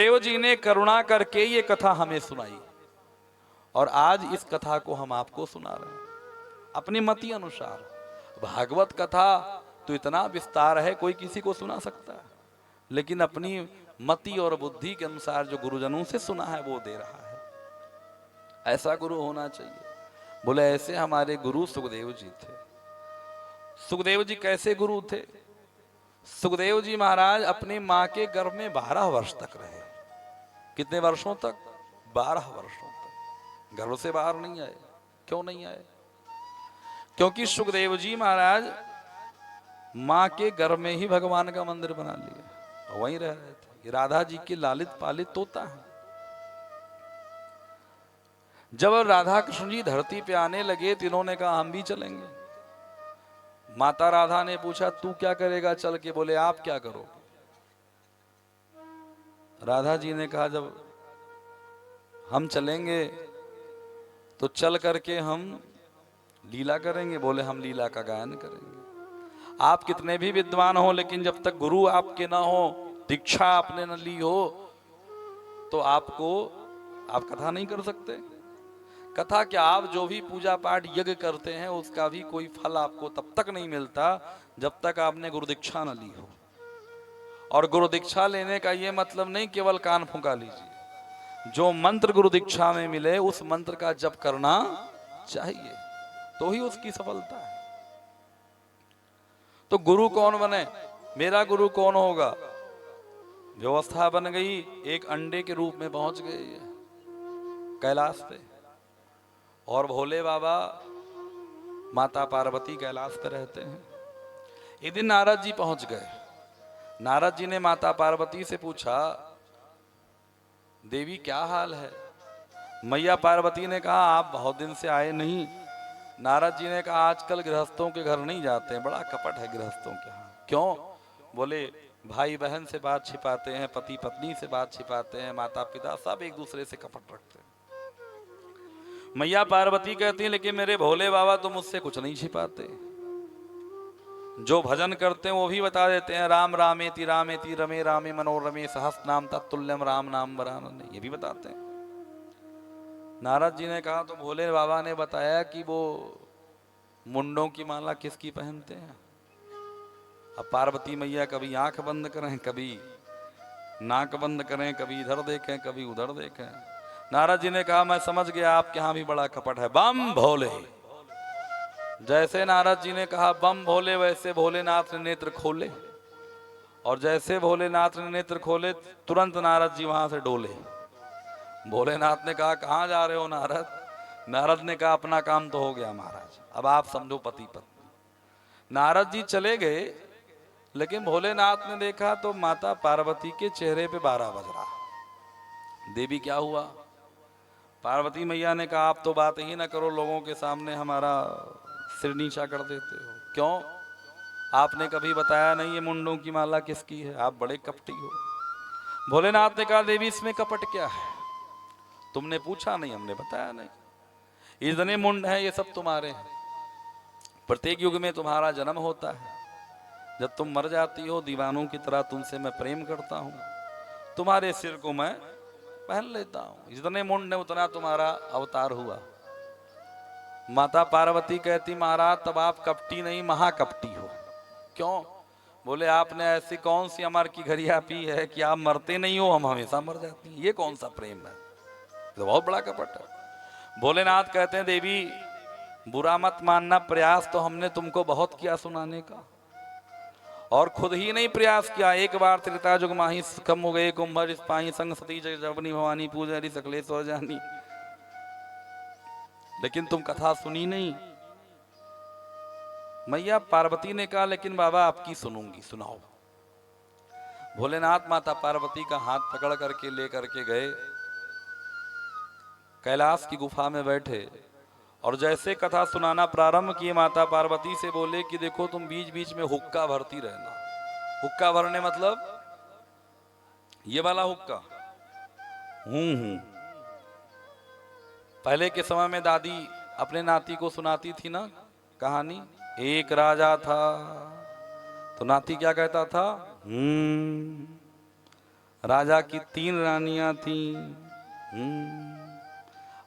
देव जी ने करुणा करके ये कथा हमें सुनाई और आज इस कथा को हम आपको सुना रहे हैं अपनी मति अनुसार। भागवत कथा तो इतना विस्तार है कोई किसी को सुना सकता है, लेकिन अपनी मति और बुद्धि के अनुसार जो गुरुजनों से सुना है वो दे रहा है। ऐसा गुरु होना चाहिए। बोले ऐसे हमारे गुरु सुखदेव जी थे। सुखदेव जी कैसे गुरु थे? सुखदेव जी महाराज अपनी मां के गर्भ में 12 वर्ष तक रहे। कितने वर्षों तक? 12 वर्षों तक गर्भ से बाहर नहीं आए। क्यों नहीं आए? क्योंकि सुखदेव जी महाराज मां के गर्भ में ही भगवान का मंदिर बना लिया, वहीं रह रहे थे। ये राधा जी के लालित पालित तोता है। जब राधा कृष्ण जी धरती पे आने लगे तो इन्होंने कहा हम भी चलेंगे। माता राधा ने पूछा तू क्या करेगा चल के? बोले आप क्या करोगे? राधा जी ने कहा जब हम चलेंगे तो चल करके हम लीला करेंगे। बोले हम लीला का गायन करेंगे। आप कितने भी विद्वान हो, लेकिन जब तक गुरु आपके ना हो, दीक्षा आपने न ली हो, तो आप कथा नहीं कर सकते। कथा क्या, आप जो भी पूजा पाठ यज्ञ करते हैं उसका भी कोई फल आपको तब तक नहीं मिलता जब तक आपने गुरु दीक्षा न ली हो। और गुरु दीक्षा लेने का ये मतलब नहीं केवल कान फूंका लीजिए। जो मंत्र गुरु दीक्षा में मिले उस मंत्र का जप करना चाहिए, तो ही उसकी सफलता है। तो गुरु कौन बने? मेरा गुरु कौन होगा? व्यवस्था बन गई, एक अंडे के रूप में पहुंच गए कैलाश पे, और भोले बाबा माता पार्वती कैलाश पे रहते हैं। एक दिन नारद जी पहुंच गए। नारद जी ने माता पार्वती से पूछा देवी क्या हाल है? मैया पार्वती ने कहा आप बहुत दिन से आए नहीं। नारद जी ने कहा आजकल गृहस्थों के घर नहीं जाते हैं, बड़ा कपट है गृहस्थों के यहाँ। क्यों? बोले भाई बहन से बात छिपाते हैं, पति पत्नी से बात छिपाते हैं, माता पिता सब एक दूसरे से कपट रखते हैं। मैया पार्वती कहती है लेकिन मेरे भोले बाबा तो मुझसे कुछ नहीं छिपाते। जो भजन करते हैं वो भी बता देते हैं राम रामेति रामेति रमे रामे मनोरमे सहस्र नाम तत्तुल्यम राम नाम वरानने, ये भी बताते हैं। नारद जी ने कहा तो भोले बाबा ने बताया कि वो मुंडों की माला किसकी पहनते हैं। अब पार्वती मैया कभी आंख बंद करें, कभी नाक बंद करें, कभी इधर देखें कभी उधर देखें। नारद जी ने कहा मैं समझ गया आपके यहां भी बड़ा कपट है, बम भोले। जैसे नारद जी ने कहा बम भोले, वैसे भोलेनाथ ने नेत्र खोले, और जैसे भोलेनाथ ने नेत्र खोले तुरंत नारद जी वहां से डोले। भोलेनाथ ने कहा कहां जा रहे हो नारद? नारद ने कहा अपना काम तो हो गया महाराज, अब आप समझो पति पत्नी। नारद जी चले गए, लेकिन भोलेनाथ ने देखा तो माता पार्वती के चेहरे पे 12 बज रहा। देवी क्या हुआ? पार्वती मैया ने कहा आप तो बात ही ना करो, लोगों के सामने हमारा सिर नीचा कर देते हो। क्यों? आपने कभी बताया नहीं ये मुंडों की माला किसकी है, आप बड़े कपटी हो। भोलेनाथ ने कहा देवी इसमें कपट क्या है? तुमने पूछा नहीं, हमने बताया नहीं। इतने मुंड हैं ये सब तुम्हारे हैं। प्रत्येक युग में तुम्हारा जन्म होता है, जब तुम मर जाती हो दीवानों की तरह तुमसे मैं प्रेम करता हूं, तुम्हारे सिर को मैं पहन लेता हूं। जितने मुंड है उतना तुम्हारा अवतार हुआ। माता पार्वती कहती महाराज तब आप कपटी नहीं महाकपटी हो। क्यों? बोले आपने ऐसी कौन सी अमर की घड़िया पी है कि आप मरते नहीं हो, हम हमेशा मर जाती हैं। ये कौन सा प्रेम है? तो बहुत बड़ा कपट है। भोलेनाथ कहते हैं देवी बुरा मत मानना, प्रयास तो हमने तुमको बहुत किया सुनाने का, और खुद ही नहीं प्रयास किया। एक बार त्रेता जुग माही कम हो गए कुंभर पाही संग सती जगजवनी भवानी पूजरी सकलेश्वर जानी, लेकिन तुम कथा सुनी नहीं। मैया पार्वती ने कहा लेकिन बाबा आपकी सुनूंगी, सुनाओ। भोलेनाथ माता पार्वती का हाथ पकड़ करके लेकर के गए, कैलाश की गुफा में बैठे, और जैसे कथा सुनाना प्रारंभ किए माता पार्वती से बोले कि देखो तुम बीच बीच में हुक्का भरती रहना। हुक्का भरने मतलब ये वाला हुक्का। पहले के समय में दादी अपने नाती को सुनाती थी ना कहानी, एक राजा था, तो नाती क्या कहता था? राजा की 3 रानियां थी।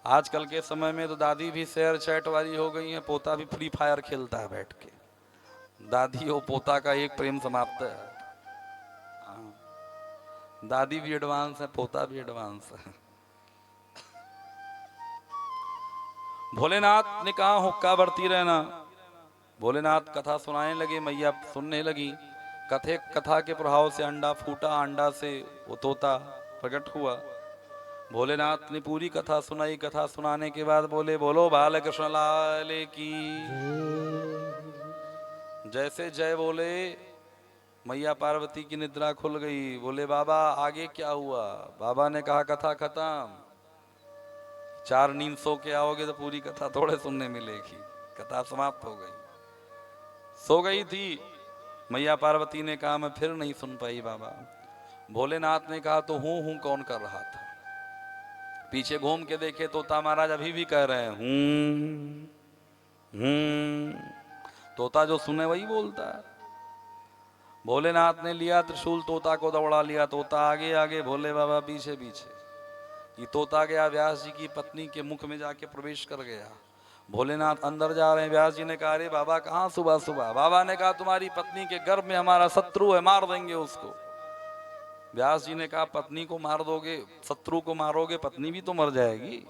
आजकल के समय में तो दादी भी शेयर चैट वाली हो गई है, पोता भी फ्री फायर खेलता है बैठ के। दादी और पोता का एक प्रेम समाप्त है। दादी भी एडवांस है, पोता भी एडवांस है। भोलेनाथ ने कहा हुक्का बरती रहना। भोलेनाथ कथा सुनाने लगे, मैया सुनने लगी। कथा के प्रभाव से अंडा फूटा, अंडा से वो तोता प्रकट हुआ। भोलेनाथ ने पूरी कथा सुनाई। कथा सुनाने के बाद बोले, बोलो बालकृष्ण लाल की। जैसे जय बोले, मैया पार्वती की निद्रा खुल गई। बोले बाबा आगे क्या हुआ? बाबा ने कहा कथा खत्म। 4 नींद सो के आओगे तो पूरी कथा थोड़े सुनने मिलेगी। कथा समाप्त हो गई। सो गई थी मैया पार्वती ने कहा मैं फिर नहीं सुन पाई बाबा। भोलेनाथ ने कहा तो हूं कौन कर रहा था? पीछे घूम के देखे, तोता महाराज अभी भी कह रहे हैं तोता जो सुने वही बोलता है। भोलेनाथ ने लिया त्रिशूल, तोता को दौड़ा लिया। तोता आगे आगे, भोले बाबा पीछे पीछे। ये तोता गया व्यास जी की पत्नी के मुख में जाके प्रवेश कर गया। भोलेनाथ अंदर जा रहे हैं। व्यास जी ने कहा अरे बाबा कहाँ सुबह सुबह? बाबा ने कहा तुम्हारी पत्नी के गर्भ में हमारा शत्रु है, मार देंगे उसको। व्यास जी ने कहा पत्नी को मार दोगे, शत्रु को मारोगे, पत्नी भी तो मर जाएगी।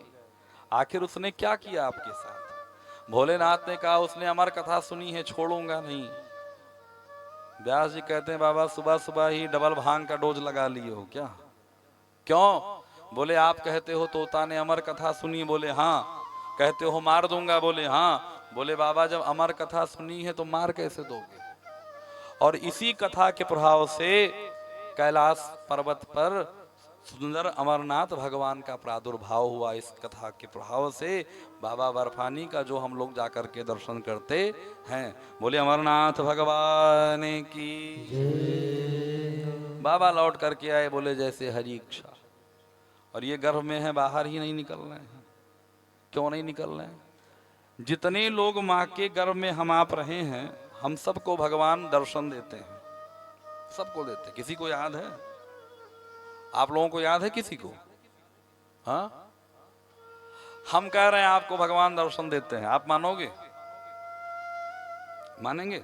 आखिर उसने क्या किया आपके साथ? भोलेनाथ ने कहा उसने अमर कथा सुनी है, छोड़ूंगा नहीं। व्यास जी कहते हैं बाबा सुबह सुबह ही डबल भांग का डोज लगा लिए हो क्या? क्यों? बोले आप कहते हो तोता ने अमर कथा सुनी। बोले हाँ। कहते हो मार दूंगा। बोले हाँ। बोले बाबा जब अमर कथा सुनी है तो मार कैसे दोगे? और इसी कथा के प्रभाव से कैलाश पर्वत पर सुंदर अमरनाथ भगवान का प्रादुर्भाव हुआ। इस कथा के प्रभाव से बाबा बर्फानी का जो हम लोग जाकर के दर्शन करते हैं। बोले अमरनाथ भगवान की। बाबा लौट करके आए, बोले जैसे हरी इच्छा। और ये गर्भ में है, बाहर ही नहीं निकल रहे हैं। क्यों नहीं निकल रहे हैं? जितने लोग माँ के गर्भ में हम आप रहे हैं, हम सबको भगवान दर्शन देते हैं, सबको देते हैं। किसी को याद है? आप लोगों को याद है किसी को? हाँ, हम कह रहे हैं आपको भगवान दर्शन देते हैं, आप मानोगे? मानेंगे?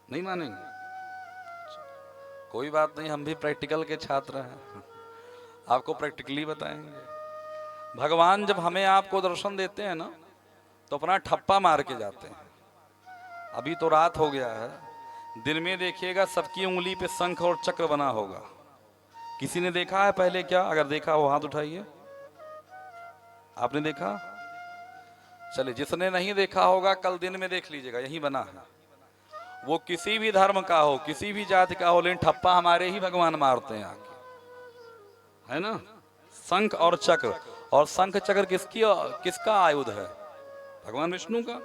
नहीं मानेंगे? कोई बात नहीं, हम भी प्रैक्टिकल के छात्र हैं, आपको प्रैक्टिकली बताएंगे। भगवान जब हमें आपको दर्शन देते हैं ना, तो अपना ठप्पा मार के जाते हैं। अभी तो रात हो गया है, दिन में देखिएगा सबकी उंगली पे शंख और चक्र बना होगा। किसी ने देखा है पहले क्या? अगर देखा हो हाथ उठाइए। आपने देखा? चलिए, जिसने नहीं देखा होगा कल दिन में देख लीजिएगा, यही बना है। वो किसी भी धर्म का हो, किसी भी जाति का हो, लेकिन ठप्पा हमारे ही भगवान मारते हैं आके, है ना? शंख और चक्र। और शंख चक्र किसका आयुध है? भगवान विष्णु का।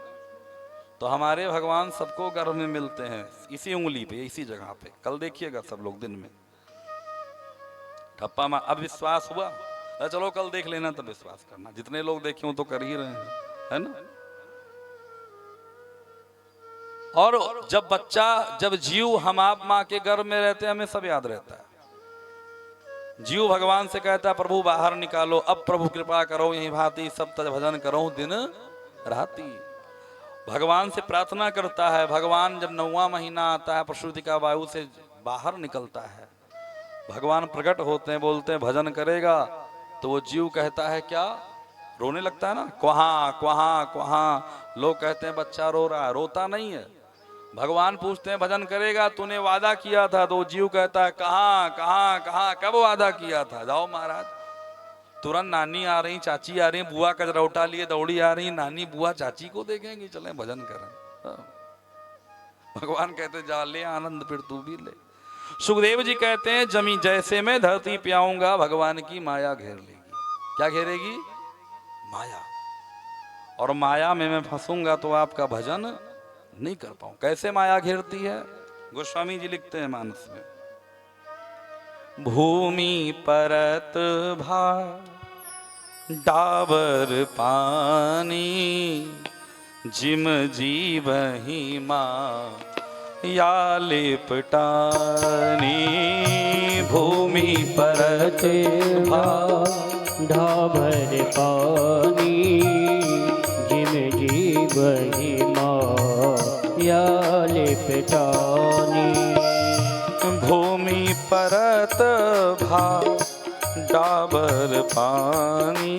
तो हमारे भगवान सबको गर्भ में मिलते हैं, इसी उंगली पे, इसी जगह पे। कल देखिएगा सब लोग दिन में ठप्पा मार। अब विश्वास हुआ? चलो कल देख लेना तब विश्वास करना। जितने लोग देखे हो तो कर ही रहे हैं, है ना? और जब बच्चा, जब जीव हम आप माँ के गर्भ में रहते हैं, हमें सब याद रहता है। जीव भगवान से कहता है प्रभु बाहर निकालो, अब प्रभु कृपा करो, यही भांति सब तज भजन करो दिन राती। भगवान से प्रार्थना करता है। भगवान जब 9वां महीना आता है, प्रसूति का वायु से बाहर निकलता है, भगवान प्रकट होते हैं, बोलते हैं भजन करेगा। तो वो जीव कहता है क्या? रोने लगता है ना, क्वहाँ क्वहाँ क्वहाँ। लोग कहते हैं बच्चा रो रहा है, रोता नहीं है। भगवान पूछते हैं भजन करेगा? तूने वादा किया था। तो जीव कहता है कहाँ कहाँ कहाँ, कब वादा किया था? जाओ महाराज, तुरंत नानी आ रही, चाची आ रही, बुआ कजरौटा लिए दौड़ी आ रही, नानी बुआ चाची को देखेंगी, चले भजन करें। भगवान कहते जा ले आनंद, फिर तू भी ले। सुखदेव जी कहते हैं जमी जैसे मैं धरती पे आऊंगा, भगवान की माया घेर लेगी। क्या घेरेगी? माया। और माया में मैं फंसूंगा तो आपका भजन नहीं कर पाऊं। कैसे माया घेरती है? गोस्वामी जी लिखते हैं मानस में, भूमि परत भार डाबर पानी, जिम जीवहि माँ या लिपटानी भूमि परत ढाबर पानी जिम जीवहि माया लिपटानी भूमि परत भा डाबर पानी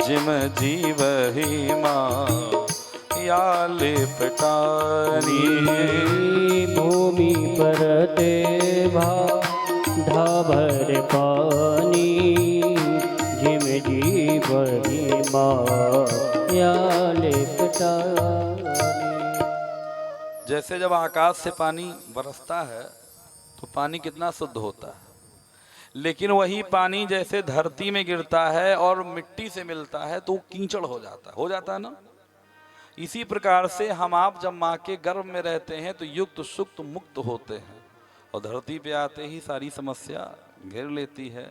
जिम जीवहि माया लिपटानी भूमि परत भा ढाबर पानी जिम जीवहि माया लिपटानी। जैसे जब आकाश से पानी बरसता है तो पानी कितना शुद्ध होता है, लेकिन वही पानी जैसे धरती में गिरता है और मिट्टी से मिलता है तो कीचड़ हो जाता है ना। इसी प्रकार से हम आप जब माँ के गर्भ में रहते हैं तो युक्त सुक्त मुक्त होते हैं और धरती पे आते ही सारी समस्या घेर लेती है।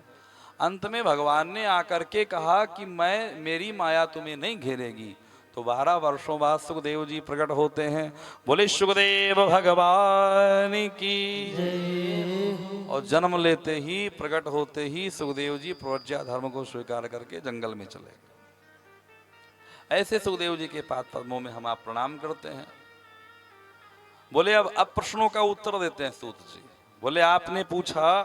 अंत में भगवान ने आकर के कहा कि मेरी माया तुम्हें नहीं घेरेगी। तो 12 वर्षों बाद सुखदेव जी प्रकट होते हैं। बोले सुखदेव भगवान की जय। और जन्म लेते ही प्रकट होते ही सुखदेव जी प्रव्रज्या धर्म को स्वीकार करके जंगल में चले गए। ऐसे सुखदेव जी के पाद पद्मों में हम आप प्रणाम करते हैं। बोले अब प्रश्नों का उत्तर देते हैं सूत जी। बोले आपने पूछा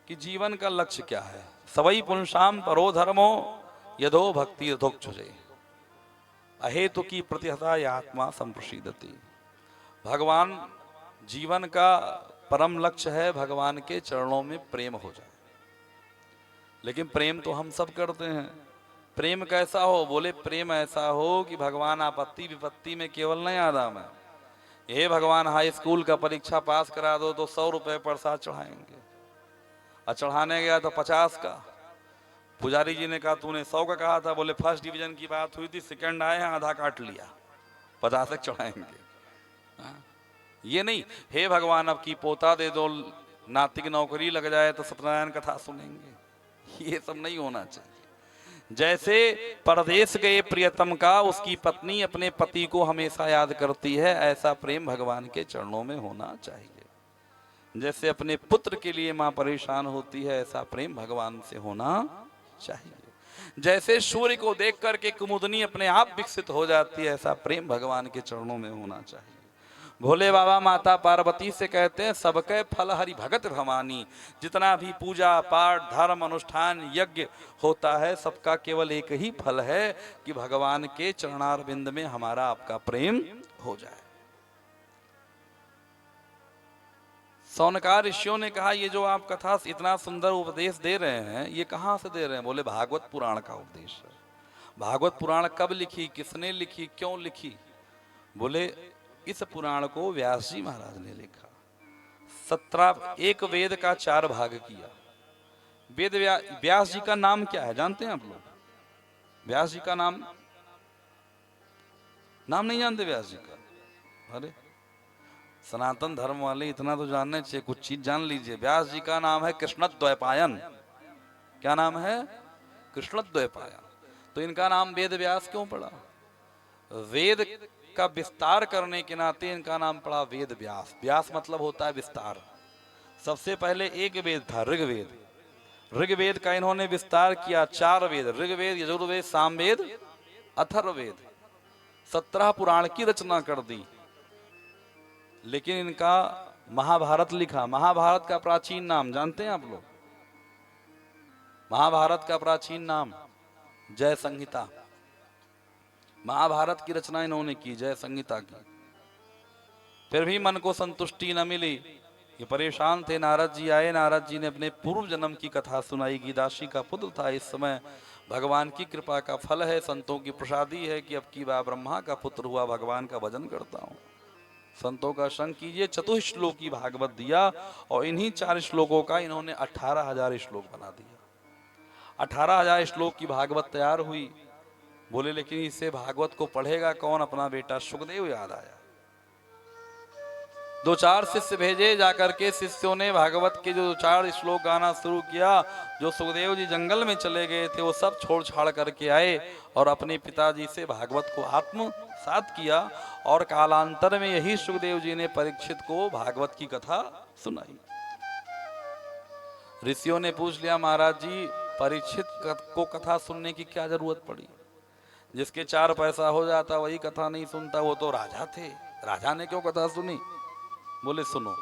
कि जीवन का लक्ष्य क्या है। सवई पुंसाम परो धर्मो यदो भक्ति यथोक्षुजे अहेतु की प्रतिहता आत्मा संप्रसीदति। भगवान जीवन का परम लक्ष्य है भगवान के चरणों में प्रेम हो जाए। लेकिन प्रेम तो हम सब करते हैं। प्रेम कैसा हो? बोले प्रेम ऐसा हो कि भगवान आपत्ति विपत्ति में केवल नहीं आराम है। ये भगवान हाई स्कूल का परीक्षा पास करा दो तो 100 रुपए प्रसाद चढ़ाएंगे और चढ़ाने गया तो 50 का। पुजारी जी ने कहा तूने 100 का कहा था। बोले फर्स्ट डिवीजन की बात हुई थी, सेकंड आए हैं, आधा काट लिया, 50 चढ़ाएंगे। ये नहीं, हे भगवान अब की पोता दे दो, नाती की नौकरी लग जाए तो सत्यनारायण कथा सुनेंगे। ये सब नहीं होना चाहिए। जैसे परदेश गए प्रियतम का उसकी पत्नी अपने पति को हमेशा याद करती है, ऐसा प्रेम भगवान के चरणों में होना चाहिए। जैसे अपने पुत्र के लिए माँ परेशान होती है, ऐसा प्रेम भगवान से होना चाहिए। जैसे सूर्य को देख करके कुमुदनी अपने आप विकसित हो जाती है, ऐसा प्रेम भगवान के चरणों में होना चाहिए। भोले बाबा माता पार्वती से कहते हैं सबके फल हरि भगत भवानी। जितना भी पूजा पाठ धर्म अनुष्ठान यज्ञ होता है सबका केवल एक ही फल है कि भगवान के चरणारविंद में हमारा आपका प्रेम हो जाए। सौनकार ऋषियों ने कहा ये जो आप कथा इतना सुंदर उपदेश दे रहे हैं ये कहाँ से दे रहे हैं? बोले भागवत पुराण का उपदेश है। भागवत पुराण कब लिखी, किसने लिखी, क्यों लिखी? बोले इस पुराण को व्यास जी महाराज ने लिखा। 17 एक वेद का 4 भाग किया। वेद व्यास जी का नाम क्या है जानते हैं आप लोग? व्यास जी का नाम नहीं जानते व्यास जी का? अरे सनातन धर्म वाले इतना तो जानने चाहिए, कुछ चीज जान लीजिए। व्यास जी का नाम है कृष्णद्वैपायन। क्या नाम है? कृष्णद्वैपायन। तो इनका नाम वेद व्यास क्यों पड़ा? वेद का विस्तार करने के नाते इनका नाम पड़ा वेद व्यास। व्यास मतलब होता है विस्तार। सबसे पहले एक वेद था ऋग्वेद। ऋग्वेद का इन्होंने विस्तार किया 4 वेद, ऋग्वेद यजुर्वेद सामवेद अथर्ववेद। 17 पुराण की रचना कर दी। लेकिन इनका महाभारत लिखा। महाभारत का प्राचीन नाम जानते हैं आप लोग? महाभारत का प्राचीन नाम जय संहिता। महाभारत की रचना इन्होंने की, जय संहिता की। फिर भी मन को संतुष्टि न मिली, ये परेशान थे। नारद जी आए, नारद जी ने अपने पूर्व जन्म की कथा सुनाई। गीदाशी का पुत्र था, इस समय भगवान की कृपा का फल है, संतों की प्रसादी है कि अब की बार ब्रह्मा का पुत्र हुआ, भगवान का भजन करता हूँ। संतों का संग कीजिए। 4 श्लोक की भागवत दिया और इन्हीं 4 श्लोकों का इन्होंने 18,000 श्लोक बना दिया। 18,000 श्लोक की भागवत तैयार हुई। बोले लेकिन इसे भागवत को पढ़ेगा कौन? अपना बेटा सुखदेव याद आया। दो चार शिष्य भेजे, जाकर के शिष्यों ने भागवत के जो 4 श्लोक गाना शुरू किया। जो सुखदेव जी जंगल में चले गए थे वो सब छोड़ छाड़ करके आए और अपने पिताजी से भागवत को आत्मसात किया। और कालांतर में यही सुखदेव जी ने परीक्षित को भागवत की कथा सुनाई। ऋषियों ने पूछ लिया, महाराज जी परीक्षित को कथा सुनने की क्या जरूरत पड़ी? जिसके 4 पैसा हो जाता वही कथा नहीं सुनता, वो तो राजा थे, राजा ने क्यों कथा सुनी? बोले सुनो,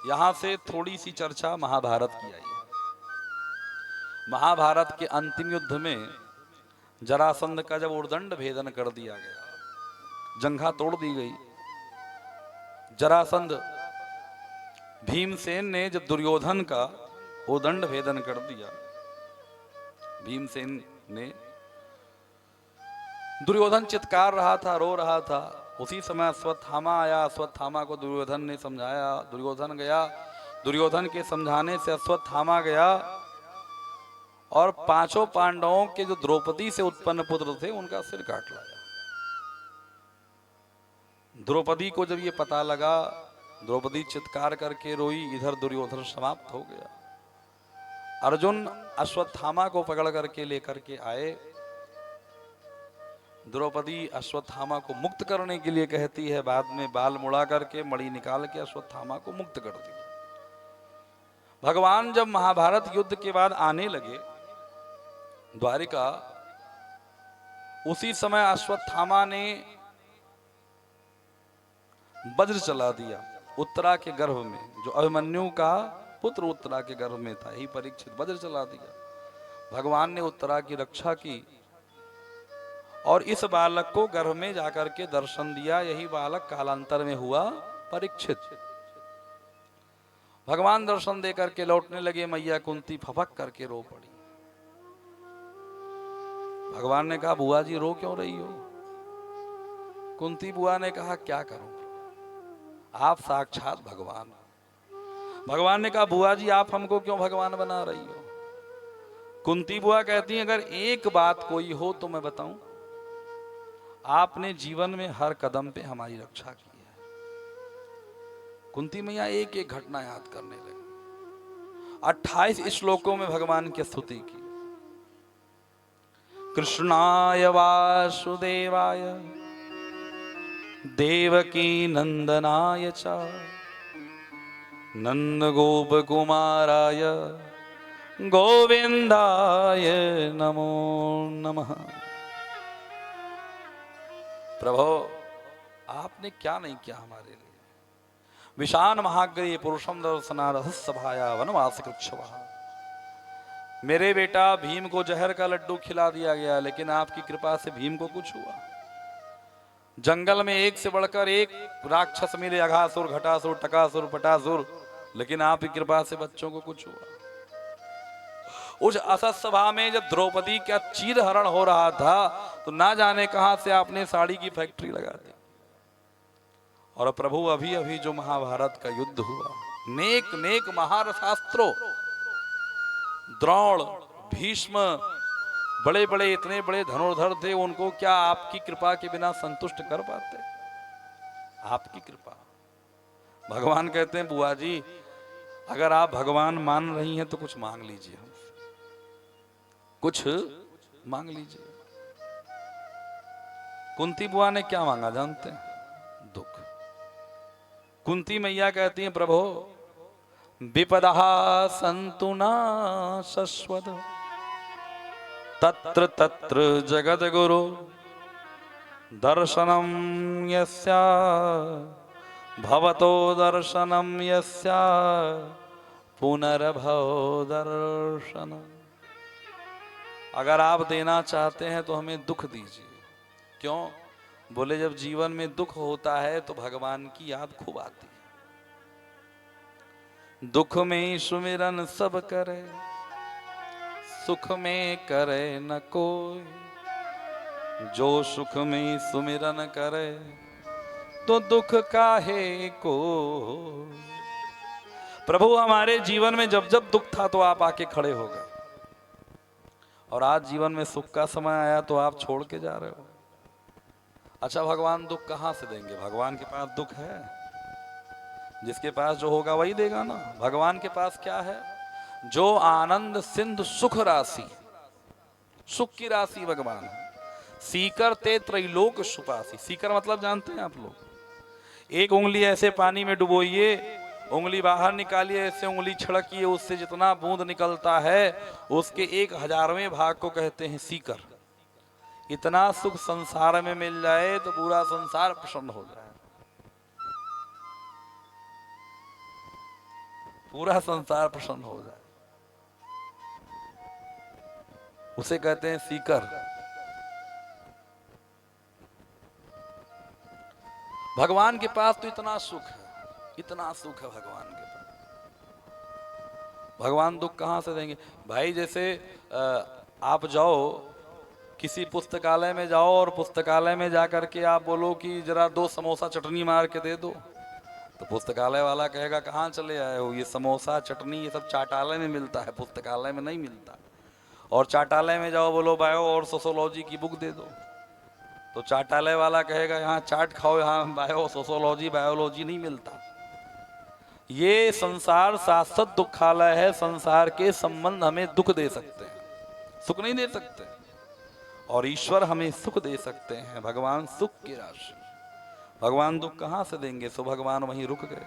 यहां से थोड़ी सी चर्चा महाभारत की आई है। महाभारत के अंतिम युद्ध में जरासंध का जब उर्दंड भेदन कर दिया गया, जंघा तोड़ दी गई, जरासंध भीमसेन ने जब दुर्योधन का उर्दंड भेदन कर दिया, भीमसेन ने, दुर्योधन चित्कार रहा था, रो रहा था। उसी समय अश्वत्थामा आया, अश्वत्थामा को दुर्योधन ने समझाया, दुर्योधन गया, दुर्योधन के समझाने से अश्वत्थामा गया और 5 पांडवों के जो द्रौपदी से उत्पन्न पुत्र थे उनका सिर काट लाया। द्रौपदी को जब ये पता लगा, द्रौपदी चित्कार करके रोई, इधर दुर्योधन समाप्त हो गया। अर्जुन अश्वत्थामा को पकड़ करके लेकर के आए। द्रौपदी अश्वत्थामा को मुक्त करने के लिए कहती है, बाद में बाल मुड़ा करके मणि निकाल के अश्वत्थामा को मुक्त कर दिया। भगवान जब महाभारत युद्ध के बाद आने लगे द्वारिका, उसी समय अश्वत्थामा ने वज्र चला दिया उत्तरा के गर्भ में, जो अभिमन्यु का पुत्र उत्तरा के गर्भ में था, यही परीक्षित, वज्र चला दिया। भगवान ने उत्तरा की रक्षा की और इस बालक को गर्भ में जाकर के दर्शन दिया। यही बालक कालांतर में हुआ परीक्षित। भगवान दर्शन दे करके लौटने लगे, मैया कुंती फपक करके रो पड़ी। भगवान ने कहा, बुआ जी रो क्यों रही हो? कुंती बुआ ने कहा, क्या करूं, आप साक्षात भगवान। भगवान ने कहा, बुआ जी आप हमको क्यों भगवान बना रही हो? कुंती बुआ कहती है, अगर एक बात कोई हो तो मैं बताऊं, आपने जीवन में हर कदम पे हमारी रक्षा की है। कुंती मैया एक एक घटना याद करने लगी। 28 श्लोकों में भगवान की स्तुति की। कृष्णाय वासुदेवाय देवकी नंदनाय च नंद गोप कुमाराय गोविंदाय नमो नमः। प्रभो आपने क्या नहीं किया हमारे लिए। विशान महाग्रे पुरुषम दर्शनारसभाया वनवास कृच्छवः। मेरे बेटा भीम को जहर का लड्डू खिला दिया गया, लेकिन आपकी कृपा से भीम को कुछ हुआ। जंगल में एक से बढ़कर एक राक्षस मिले, अघासुर, घटासुर, टकासुर, पटासुर, लेकिन आपकी कृपा से बच्चों को कुछ हुआ। उस असत सभा में जब द्रौपदी का चीर हरण हो रहा था तो ना जाने कहां से आपने साड़ी की फैक्ट्री लगा दी। और प्रभु अभी अभी जो महाभारत का युद्ध हुआ, नेक नेक महारथास्त्रों, द्रोण, भीष्म, बड़े बड़े इतने बड़े धनुर्धर थे, उनको क्या आपकी कृपा के बिना संतुष्ट कर पाते? आपकी कृपा। भगवान कहते हैं, बुआ जी अगर आप भगवान मान रही हैं तो कुछ मांग लीजिए, हमसे कुछ मांग लीजिए। कुंती बुआ ने क्या मांगा जानते हैं? दुख। कुंती मैया कहती हैं, प्रभु विपदा संतु न शश्वत तत्र तत्र जगद गुरु दर्शनम यस्या भवतो दर्शनम यस्या पुनर्भव दर्शनम। अगर आप देना चाहते हैं तो हमें दुख दीजिए। क्यों? बोले जब जीवन में दुख होता है तो भगवान की याद खूब आती है। दुख में सुमिरन सब करे, सुख में करे न कोई, जो सुख में सुमिरन करे तो दुख काहे को। प्रभु हमारे जीवन में जब जब दुख था तो आप आके खड़े हो गए, और आज जीवन में सुख का समय आया तो आप छोड़ के जा रहे हो। अच्छा भगवान दुख कहां से देंगे? भगवान के पास दुख है? जिसके पास जो होगा वही देगा ना। भगवान के पास क्या है? जो आनंद सिंधु सुख राशि, सुख की राशि भगवान है। सीकर ते त्रैलोक सुपासी। सीकर मतलब जानते हैं आप लोग? एक उंगली ऐसे पानी में डुबोइए, उंगली बाहर निकालिए, ऐसे उंगली छिड़किए, उससे जितना बूंद निकलता है उसके 1,000वें भाग को कहते हैं सीकर। इतना सुख संसार में मिल जाए तो पूरा संसार प्रसन्न हो जाए, पूरा संसार प्रसन्न हो जाए, उसे कहते हैं सीकर। भगवान के पास तो इतना सुख है, इतना सुख है भगवान के पास। भगवान दुख कहां से देंगे भाई? जैसे आप जाओ किसी पुस्तकालय में जाओ और पुस्तकालय में जाकर के आप बोलो कि जरा 2 समोसा चटनी मार के दे दो, तो पुस्तकालय वाला कहेगा कहाँ चले आए हो, ये समोसा चटनी ये सब चाटालय में मिलता है, पुस्तकालय में नहीं मिलता। और चाटालय में जाओ बोलो बायो और सोशोलॉजी की बुक दे दो, तो चाटालय वाला कहेगा यहाँ चाट खाओ, यहाँ बायो सोशोलॉजी बायोलॉजी नहीं मिलता। ये संसार शाश्वत दुखालय है। संसार के संबंध हमें दुख दे सकते हैं, सुख नहीं दे सकते, और ईश्वर हमें सुख दे सकते हैं। भगवान सुख की राशि, भगवान दुख कहां से देंगे? सो भगवान वहीं रुक गए।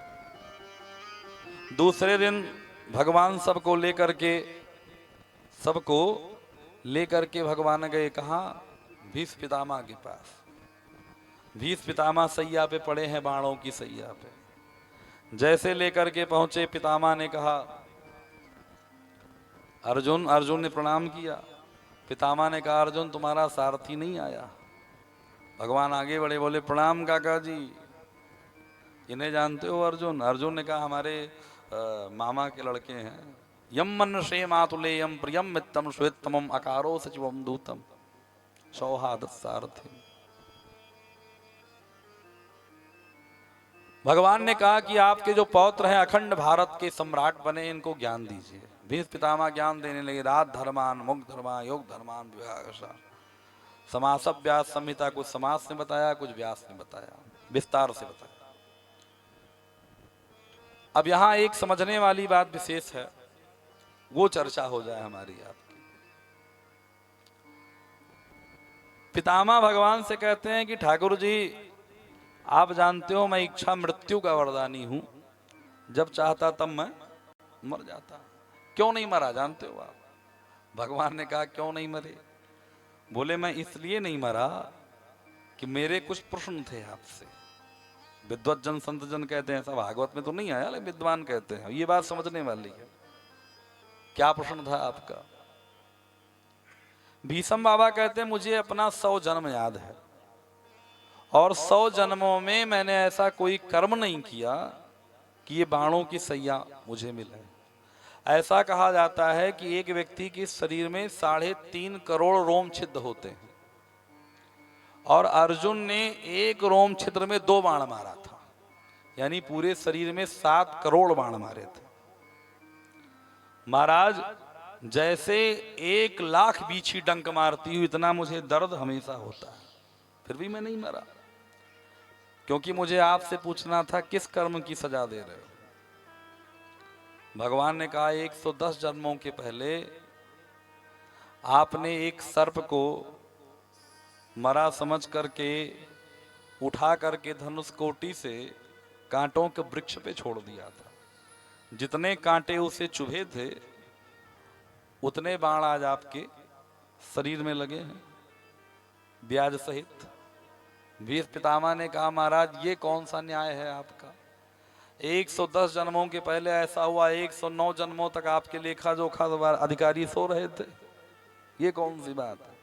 दूसरे दिन भगवान सबको लेकर के भगवान गए कहां? भीष्म पितामह के पास। भीष्म पितामह सैया पे पड़े हैं, बाणों की सैया पे। जैसे लेकर के पहुंचे, पितामह ने कहा अर्जुन। अर्जुन ने प्रणाम किया। पितामह ने कहा अर्जुन तुम्हारा सारथी नहीं आया। भगवान आगे बढ़े, बोले प्रणाम काका जी, इन्हें जानते हो अर्जुन? अर्जुन ने कहा हमारे मामा के लड़के हैं। यम मन श्रे मातुलेयम प्रियम मित्तम श्वेतमम अकारो सचिवम दूतम सौहार्द सारथी। भगवान ने कहा कि आपके जो पौत्र हैं अखंड भारत के सम्राट बने, इनको ज्ञान दीजिए। भीष्म पितामह ज्ञान देने लगे। रात धर्मान, मुख धर्मान, योग धर्मान, विभागसार। समास व्यास संहिता कुछ समास ने बताया, कुछ व्यास ने बताया, विस्तार से बताया। अब यहां एक समझने वाली बात विशेष है, वो चर्चा हो जाए हमारी आपकी। पितामह भगवान से कहते हैं कि ठाकुर जी आप जानते हो मैं इच्छा मृत्यु का वरदानी हूं, जब चाहता तब मैं मर जाता। क्यों नहीं मरा जानते हो आप? भगवान ने कहा क्यों नहीं मरे? बोले मैं इसलिए नहीं मरा कि मेरे कुछ प्रश्न थे आपसे। विद्वत जन संत जन कहते हैं, सब भागवत में तो नहीं आया, लेकिन विद्वान कहते हैं, ये बात समझने वाली है। क्या प्रश्न था आपका? भीष्म बाबा कहते हैं मुझे अपना 100 जन्म याद है, और 100 जन्मों में मैंने ऐसा कोई कर्म नहीं किया कि ये बाणों की सैया मुझे मिले। ऐसा कहा जाता है कि एक व्यक्ति के शरीर में 3.5 करोड़ रोम छिद्र होते हैं, और अर्जुन ने एक रोम छिद्र में 2 बाण मारा था, यानी पूरे शरीर में 7 करोड़ बाण मारे थे। महाराज जैसे 1 लाख बीछी डंक मारती हुई इतना मुझे दर्द हमेशा होता है, फिर भी मैं नहीं मरा, क्योंकि मुझे आपसे पूछना था किस कर्म की सजा दे रहे हो। भगवान ने कहा 110 जन्मों के पहले आपने एक सर्प को मरा समझ करके उठा करके धनुष कोटि से कांटों के वृक्ष पे छोड़ दिया था। जितने कांटे उसे चुभे थे उतने बाण आज आपके शरीर में लगे हैं, ब्याज सहित। भीष्म पितामह ने कहा महाराज ये कौन सा न्याय है आपका? 110 जन्मों के पहले ऐसा हुआ, 109 जन्मों तक आपके लेखा जोखा अधिकारी सो रहे थे, ये कौन सी बात है?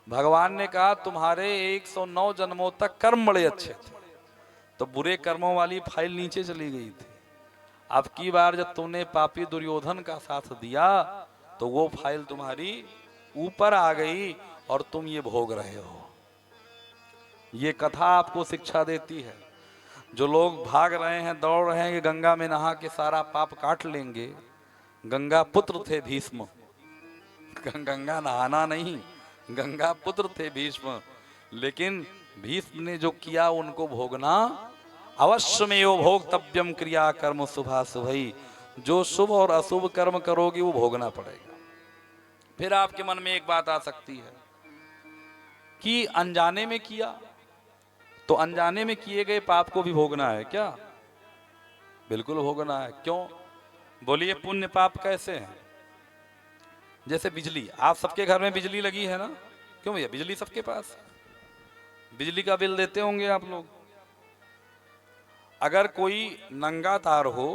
भगवान ने कहा तुम्हारे 109 जन्मों तक कर्म बड़े अच्छे थे, तो बुरे कर्मों वाली फाइल नीचे चली गई थी। अब की बार जब तुमने पापी दुर्योधन का साथ दिया तो वो फाइल तुम्हारी ऊपर आ गई और तुम ये भोग रहे हो। ये कथा आपको शिक्षा देती है। जो लोग भाग रहे हैं, दौड़ रहे हैं कि गंगा में नहा के सारा पाप काट लेंगे, गंगा पुत्र थे भीष्म, गंगा नहाना नहीं, गंगा पुत्र थे भीष्म, लेकिन भीष्म ने जो किया उनको भोगना अवश्यमेव भोक्तव्यम क्रिया कर्म शुभा शुभई, जो शुभ और अशुभ कर्म करोगे वो भोगना पड़ेगा। फिर आपके मन में एक बात आ सकती है कि अनजाने में किया तो अनजाने में किए गए पाप को भी भोगना है क्या? बिल्कुल भोगना है। क्यों? बोलिए पुण्य पाप कैसे हैं? जैसे बिजली, आप सबके घर में बिजली लगी है ना? क्यों भैया, बिजली सबके पास है। बिजली का बिल देते होंगे आप लोग। अगर कोई नंगा तार हो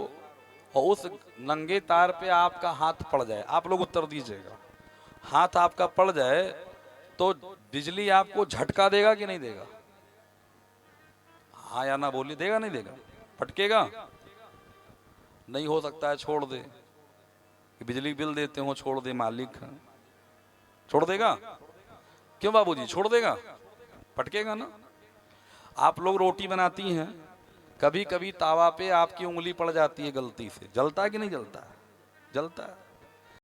और उस नंगे तार पे आपका हाथ पड़ जाए, आप लोग उत्तर दीजिएगा, हाथ आपका पड़ जाए तो बिजली आपको झटका देगा कि नहीं देगा? हाँ या ना बोलिए, देगा नहीं देगा? फटकेगा? नहीं हो सकता है छोड़ दे, कि बिजली बिल देते हो छोड़ दे, मालिक है छोड़ देगा? क्यों बाबूजी, छोड़ देगा? फटकेगा ना। आप लोग रोटी बनाती हैं, कभी कभी तावा पे आपकी उंगली पड़ जाती है गलती से, जलता है कि नहीं जलता है? जलता है।